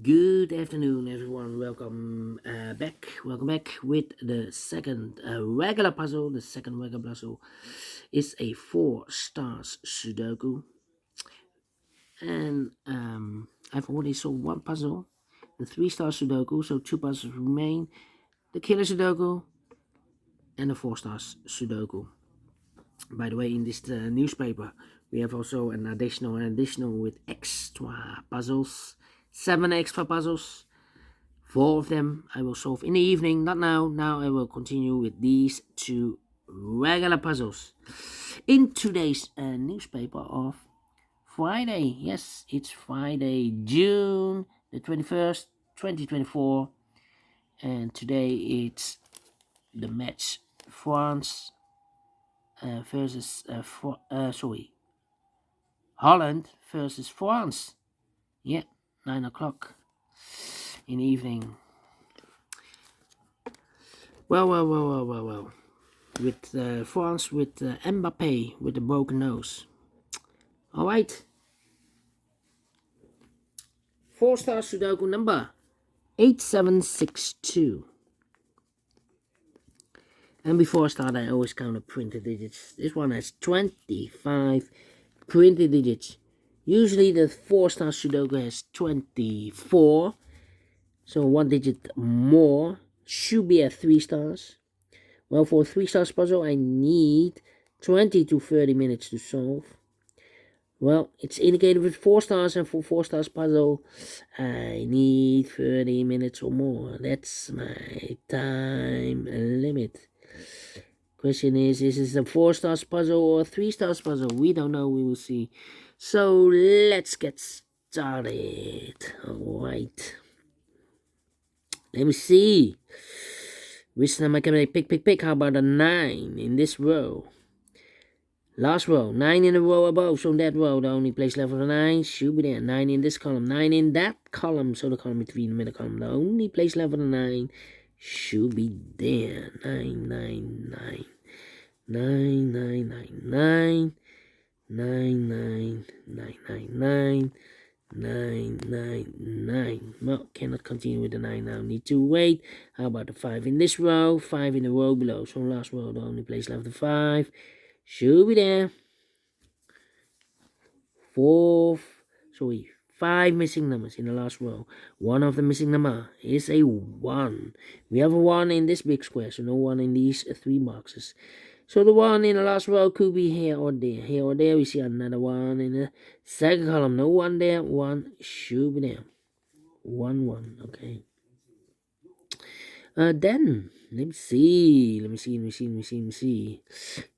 Good afternoon, everyone. Welcome back. Welcome back with the second regular puzzle. The second regular puzzle is a four stars Sudoku, and I've already solved one puzzle, the three-star Sudoku. So two puzzles remain: the killer Sudoku and the four stars Sudoku. By the way, in this newspaper, we have also an additional with extra puzzles, 7 extra puzzles. Four of them I will solve in the evening, not now. Now I will continue with these two regular puzzles. In today's newspaper of Friday, yes, it's Friday, June the 21st, 2024, and today it's the match France versus Holland versus France. Yeah, 9 o'clock in the evening. Well. With France with Mbappe with a broken nose. All right. Four star Sudoku number 8762. And before I start, I always count the printed digits. This one has 25 printed digits. Usually the four star Sudoku has 24. So one digit more should be at 3 stars. Well, for a 3 stars puzzle, I need 20 to 30 minutes to solve. Well, it's indicated with 4 stars, and for 4 stars puzzle, I need 30 minutes or more. That's my time limit. Question is this a 4 stars puzzle or a 3 stars puzzle? We don't know, we will see. So, let's get started. Alright. Let me see. Which number can I pick? How about a 9 in this row? Last row, 9 in a row above. So in that row, the only place left for the 9 should be there. 9 in this column, 9 in that column. So the column between the middle column, the only place left for the 9 should be there. 9, 9, 9. 9, 9, 9, 9. 9, 9, 9, 9, 9. 9, 9, 9. Well, cannot continue with the 9 now. Need to wait. How about the 5 in this row? 5 in the row below. So last row, the only place left the 5 should be there. 5 missing numbers in the last row. One of the missing number is a 1. We have a 1 in this big square, so no 1 in these 3 boxes. So the 1 in the last row could be here or there. Here or there, we see another 1 in the second column. No 1 there. 1 should be there. 1, 1. Okay. Then, let me see.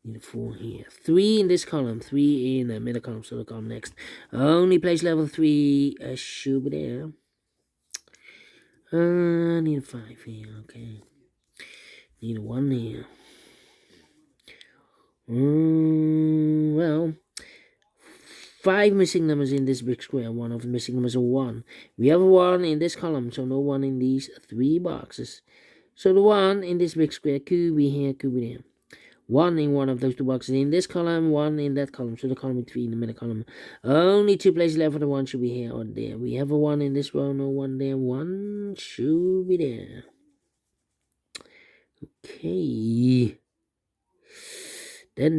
Need a 4 here. 3 in this column. 3 in the middle column. So the column next. Only place level 3 should be there. Need a 5 here. Okay. Need a 1 here. Well, 5 missing numbers in this big square. One of the missing numbers is 1. We have a 1 in this column, so no 1 in these 3 boxes. So the 1 in this big square could be here, could be there. 1 in one of those 2 boxes in this column, 1 in that column. So the column between the middle column. Only 2 places left for the 1 should be here or there. We have a 1 in this row, no 1 there. 1 should be there. Okay. Then.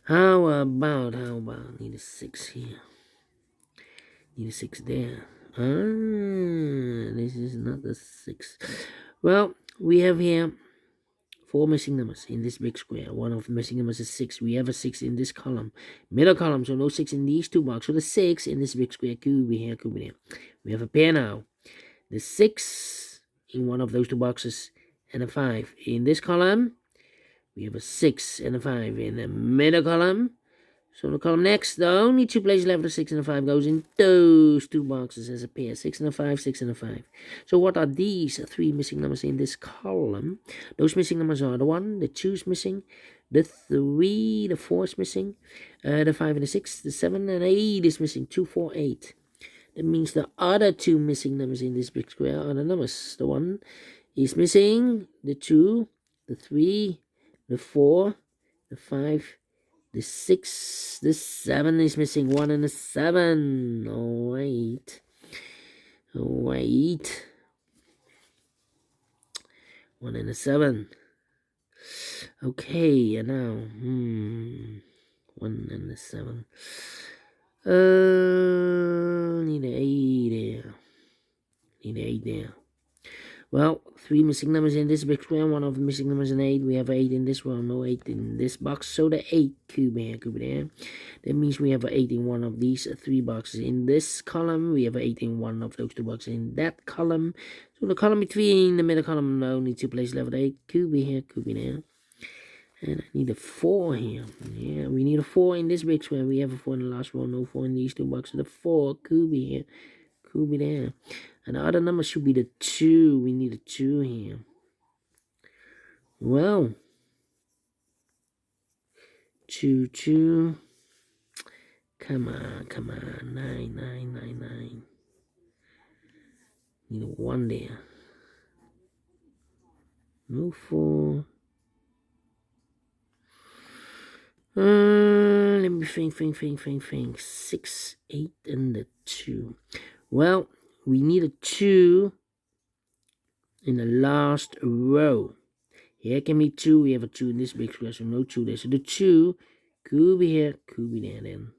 How about, need a 6 here. Need a 6 there. This is not a 6. Well, we have here 4 missing numbers in this big square. One of the missing numbers is 6. We have a 6 in this column. Middle column, so no 6 in these 2 boxes. So the 6 in this big square could be here, could be there. We have a pair now. The 6 in one of those 2 boxes and a 5 in this column. We have a 6 and a 5 in the middle column. So the column next, the only 2 places left, the 6 and the 5 goes in those 2 boxes as a pair. 6 and a 5, 6 and a 5. So what are these 3 missing numbers in this column? Those missing numbers are the 1, the 2 is missing, the 3, the 4 is missing, the 5 and the 6, the 7 and 8 is missing. 2, 4, 8. That means the other 2 missing numbers in this big square are the numbers. The 1 is missing, the 2, the 3, the 4, the 5, The 6, the 7 is missing. 1 and a 7. Oh, wait. Oh, wait. 1 and a 7. Okay, and now, 1 and a 7. Need an 8 there. Need an 8 there. Well, 3 missing numbers in this big square. One of the missing numbers in 8. We have 8 in this one, no 8 in this box. So the 8 cube here, cube there. That means we have an 8 in one of these 3 boxes. In this column, we have an 8 in one of those 2 boxes. In that column, so the column between the middle column, no need to place level 8. Cube here, cube there. And I need a 4 here. Yeah, we need a 4 in this big square. We have a 4 in the last row, no 4 in these 2 boxes. The 4 cube here, cube there. And the other number should be the 2. We need a 2 here. Well, 2, 2. Come on, come on. 9, 9, 9, 9. Need a 1 there. No 4. Let me think. 6, 8, and the 2. Well, we need a 2 in the last row. Here can be 2. We have a 2 in this big square, so no 2 there. So the 2 could be here, could be there then.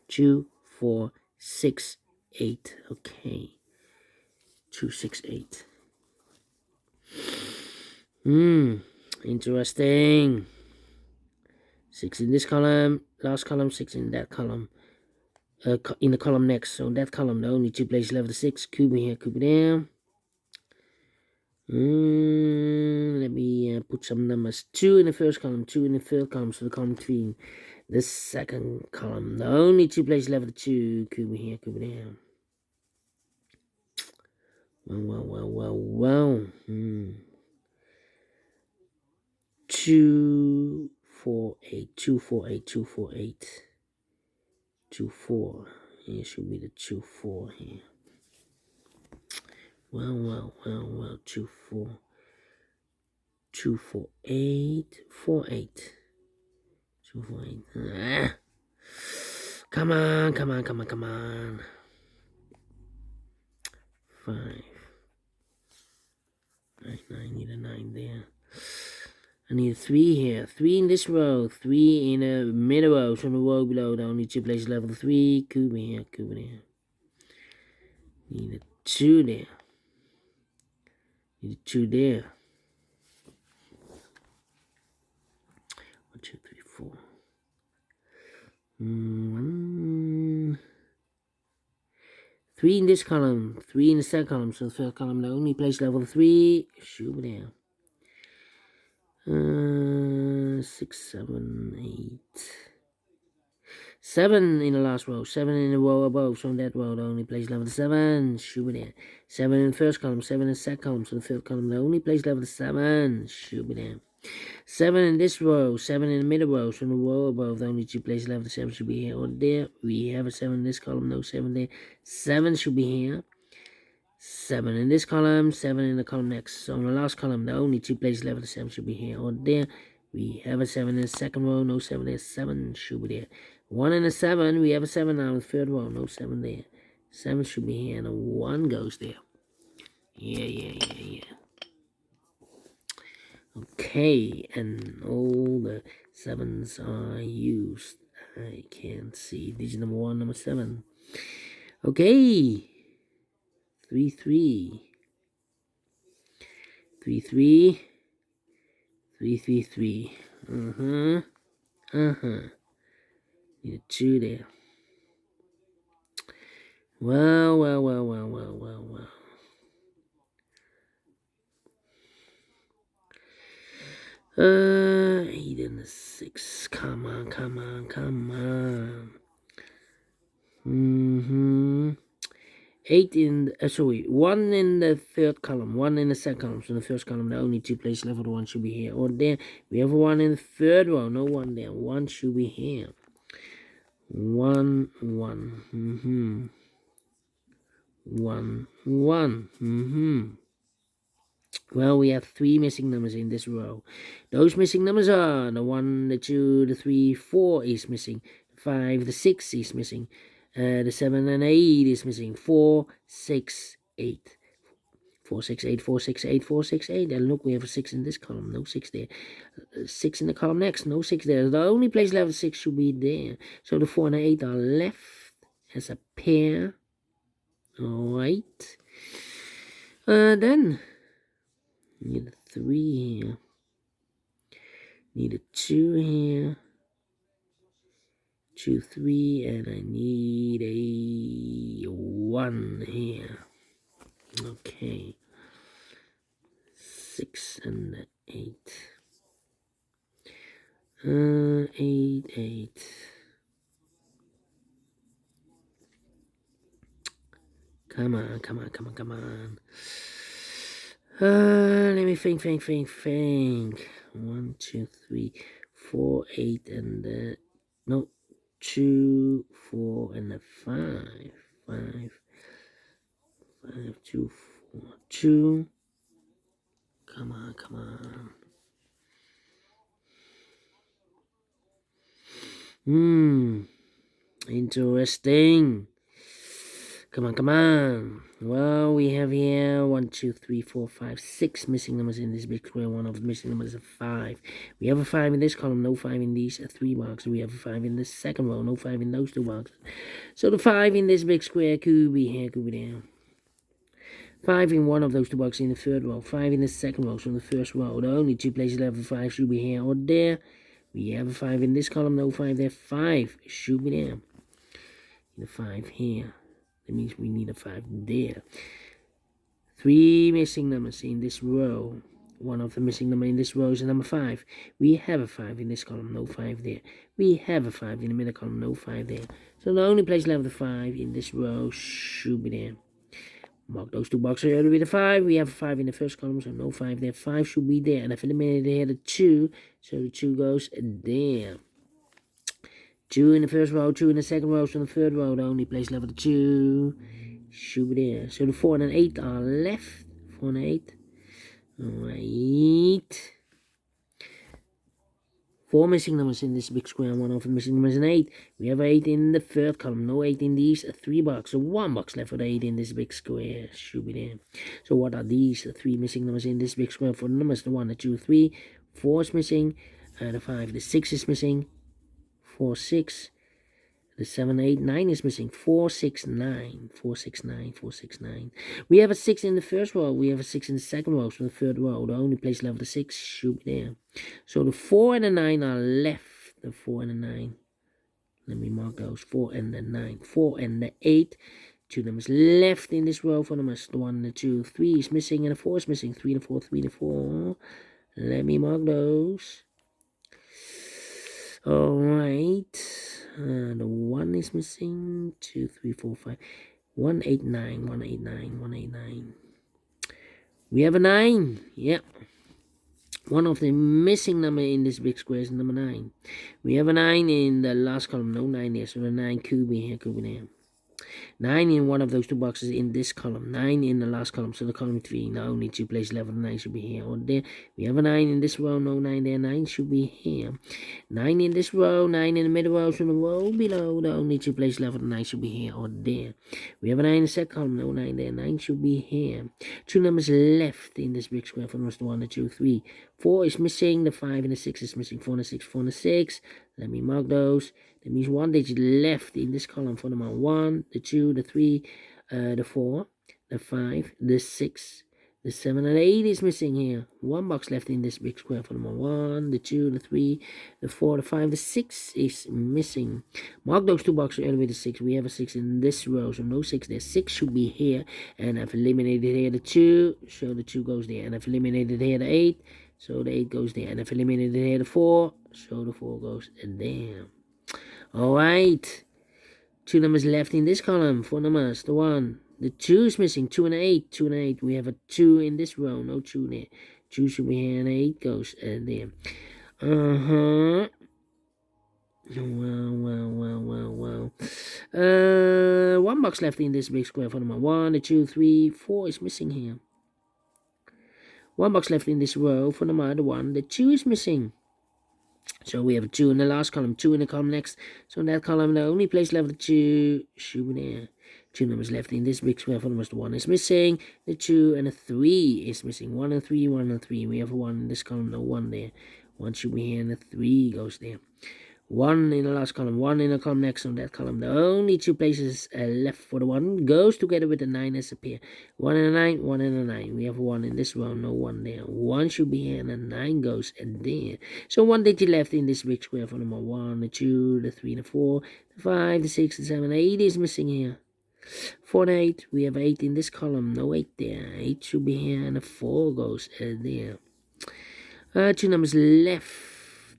2, 4, 6, 8. Okay. 2, 6, 8. Interesting. 6 in this column, last column, 6 in that column. In the column next. So that column, the only 2 places left, the 6. Could be here, could be there. Let me put some numbers. 2 in the first column, 2 in the third column, so the column between the second column. The only 2 places left, the 2. Could be here, could be there. Well. 2, 4, 8, 2, 4, 8, 2, 4, 8. 2, 4. Here should be the 2, 4 here. Well. 2, 4. 2, 4, 8. 4, 8. 2, 4, 8. Come on. 5. 9, I need a 9 there. I need a 3 here. 3 in this row. 3 in the middle row. So the row below, the only 2 places level 3. Cube here, cube there. Need a 2 there. Need a 2 there. 1, 2, 3, 4. 3 in this column. 3 in the second column. So the third column, the only place level 3. Shoot there. 6, 7, 8. 7 in the last row. 7 in the row above. So in that row, the only place level 7. Shoot there. 7 in the first column. 7 in the second column. So the third column, the only place level 7. Shoot there. 7 in this row. 7 in the middle row. So in the row above, the only 2 places left, the 7 should be here or there. We have a 7 in this column. No 7 there. 7 should be here. 7 in this column, 7 in the column next. So in the last column, the only 2 places left, the 7 should be here or there. We have a 7 in the second row, no 7 there. 7 should be there. 1 in the 7, we have a 7 now in the third row, no 7 there. 7 should be here, and a 1 goes there. Yeah. Okay, and all the 7s are used. I can't see digit number 1, number 7. Okay. 3, 3. 3, 3. 3, 3, 3. Need a 2 there. Well. 8 and a 6. Come on. 8 in the, 1 in the third column, 1 in the second column. So in the first column, the only 2 places left, the 1 should be here or there. We have a 1 in the third row, no 1 there. 1 should be here. 1. 1. Well, we have 3 missing numbers in this row. Those missing numbers are the 1, the 2, the 3, 4 is missing. 5, the 6 is missing. The 7 and 8 is missing. 4, 6, 8. 4, 6, 8, 4, 6, 8, 4, 6, 8. And look, we have a 6 in this column. No 6 there. 6 in the column next. No 6 there. The only place left 6 should be there. So the 4 and the 8 are left as a pair. Alright. Then need a 3 here. Need a 2 here. 2, 3, and I need a 1 here. Okay. 6 and 8. 8, 8. Come on, come on, come on, come on. Let me think. 1, 2, 3, 4, 8, and no, 2, 4, and a 5. 5, 2, 4, 2. Come on, come on. Interesting. Come on, come on. Well, we have here 1, 2, 3, 4, 5, 6 missing numbers in this big square. One of the missing numbers is a 5. We have a 5 in this column, no 5 in these 3 boxes. We have a 5 in the second row, no 5 in those 2 boxes. So the 5 in this big square could be here, could be there. 5 in one of those 2 boxes in the third row. 5 in the second row, so in the first row. The only 2 places left for 5 should be here or there. We have a 5 in this column, no 5 there. 5 should be there. The 5 here. That means we need a 5 there. 3 missing numbers in this row. One of the missing numbers in this row is a number 5. We have a 5 in this column, no 5 there. We have a 5 in the middle column, no 5 there. So the only place left the 5 in this row should be there. Mark those 2 boxes earlier with a 5. We have a 5 in the first column, so no 5 there. 5 should be there. And I've eliminated here the 2, so the 2 goes there. 2 in the first row, 2 in the second row, so in the third row, the only place left the 2 should be there. So the 4 and an 8 are left. 4 and 8. Alright. 4 missing numbers in this big square, and one of the missing numbers is an 8. We have 8 in the third column, no 8 in these 3 boxes. So 1 box left for the 8 in this big square should be there. So what are these 3 missing numbers in this big square? For the numbers, the 1, the 2, 3, 4 is missing, the 5, the 6 is missing. 4, 6, the 7, 8, 9 is missing. 4, 6, 9. 4, 6, 9. 4, 6, 9. We have a 6 in the first row. We have a 6 in the second row. So the third row, the only place left the 6 should be there. So the 4 and the 9 are left. The 4 and the 9. Let me mark those. 4 and the 9. 4 and the 8. 2 numbers left in this row for numbers. The 1 and the 2. 3 is missing and the 4 is missing. 3 and 4, 3 and 4. Let me mark those. Alright. The 1 is missing. 2, 3, 4, 5. 1, 8, 9. 1, 8, 9. 1, 8, 9. We have a 9. Yep. One of the missing number in this big square is number 9. We have a 9 in the last column. No 9 there. So the 9 could be here, could be there. 9 in one of those 2 boxes in this column. 9 in the last column. So the column 3. Now only 2 places left. The 9 should be here or there. We have a 9 in this row. No 9 there. 9 should be here. 9 in this row. 9 in the middle row. So the row below. The only 2 places left. The 9 should be here or there. We have a 9 in the second column. No 9 there. 9 should be here. 2 numbers left in this big square. For numbers 1, 2, 3. 4 is missing. The 5 and the 6 is missing. 4 and the 6. 4 and the 6. Let me mark those. That means 1 digit left in this column for number 1, the 2, the 3, the 4, the 5, the 6, the 7, and the 8 is missing here. 1 box left in this big square for number 1, the 2, the 3, the 4, the 5, the 6 is missing. Mark those 2 boxes earlier with the 6. We have a 6 in this row, so no 6 there. 6 should be here, and I've eliminated here the 2, so the 2 goes there. And I've eliminated here the 8, so the 8 goes there. And I've eliminated here the 4, so the 4 goes there. Alright, 2 numbers left in this column. 4 numbers. The 1, the 2 is missing. 2 and 8. 2 and 8. We have a 2 in this row. No 2 there. 2 should be here and 8 goes there. Well. 1 box left in this big square for number 1, the 2, 3, 4 is missing here. One box left in this row. For number the 1, the 2 is missing. So we have a 2 in the last column, 2 in the column next. So in that column, the only place left the 2 should be there. 2 numbers left in this big square. For numbers, the 1 is missing, the 2 and the 3 is missing. 1 and 3, 1 and 3. We have a 1 in this column, no 1 there. 1 should be here, and the 3 goes there. 1 in the last column, 1 in the column next. On that column, the only 2 places left for the 1 goes together with the 9 as a pair. 1 and a 9, 1 and a 9. We have 1 in this row, no 1 there. 1 should be here, and the 9 goes there. So 1 digit left in this big square. For number 1, the 2, the 3, the 4, the 5, the 6, the 7, 8 is missing here. 4 and 8, we have 8 in this column, no 8 there. 8 should be here, and the 4 goes there. 2 numbers left.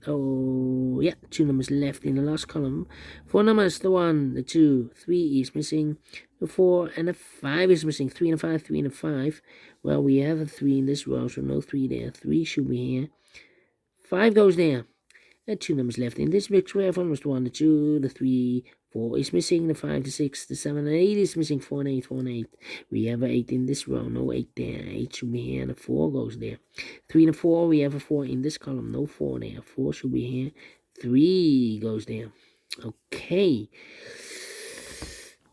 Oh, yeah, 2 numbers left in the last column. 4 numbers, the 1, the 2, 3 is missing. The 4 and the 5 is missing. 3 and a 5, 3 and a 5. Well, we have a 3 in this row, so no 3 there. 3 should be here. 5 goes there. And 2 numbers left in this big square. 4 numbers, the 1, the 2, the 3, 4 is missing. The 5, the 6, the 7, and 8 is missing. 4 and 8, 4 and 8. We have an 8 in this row, no 8 there. 8 should be here, and the 4 goes there. 3 and a 4, we have a 4 in this column, no 4 there. 4 should be here. 3 goes there. Okay.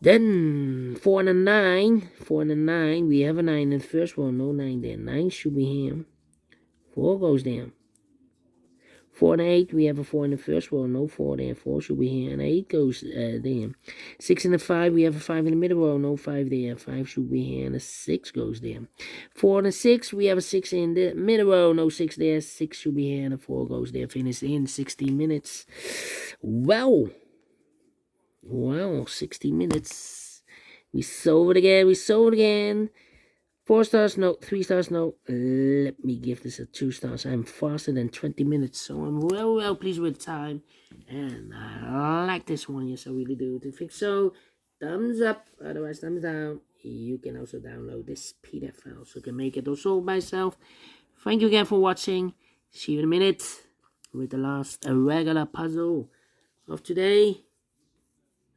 Then 4 and a 9. 4 and a 9, we have a 9 in the first row, no 9 there. 9 should be here. 4 goes there. 4 and 8, we have a 4 in the first row, no 4 there. 4 should be here, and 8 goes there. 6 and a 5, we have a 5 in the middle row, no 5 there. 5 should be here, and a 6 goes there. 4 and a 6, we have a 6 in the middle row, no 6 there. 6 should be here, and a 4 goes there. Finish in 16 minutes. Well, 60 minutes. We sold again. 4 stars, no. 3 stars, no. Let me give this a 2 stars. I'm faster than 20 minutes, so I'm well pleased with time. And I like this one, yes, I really do. If you think so, thumbs up. Otherwise, thumbs down. You can also download this PDF file, so you can make it also by yourself. Thank you again for watching. See you in a minute with the last regular puzzle of today.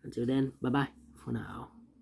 Until then, bye-bye for now.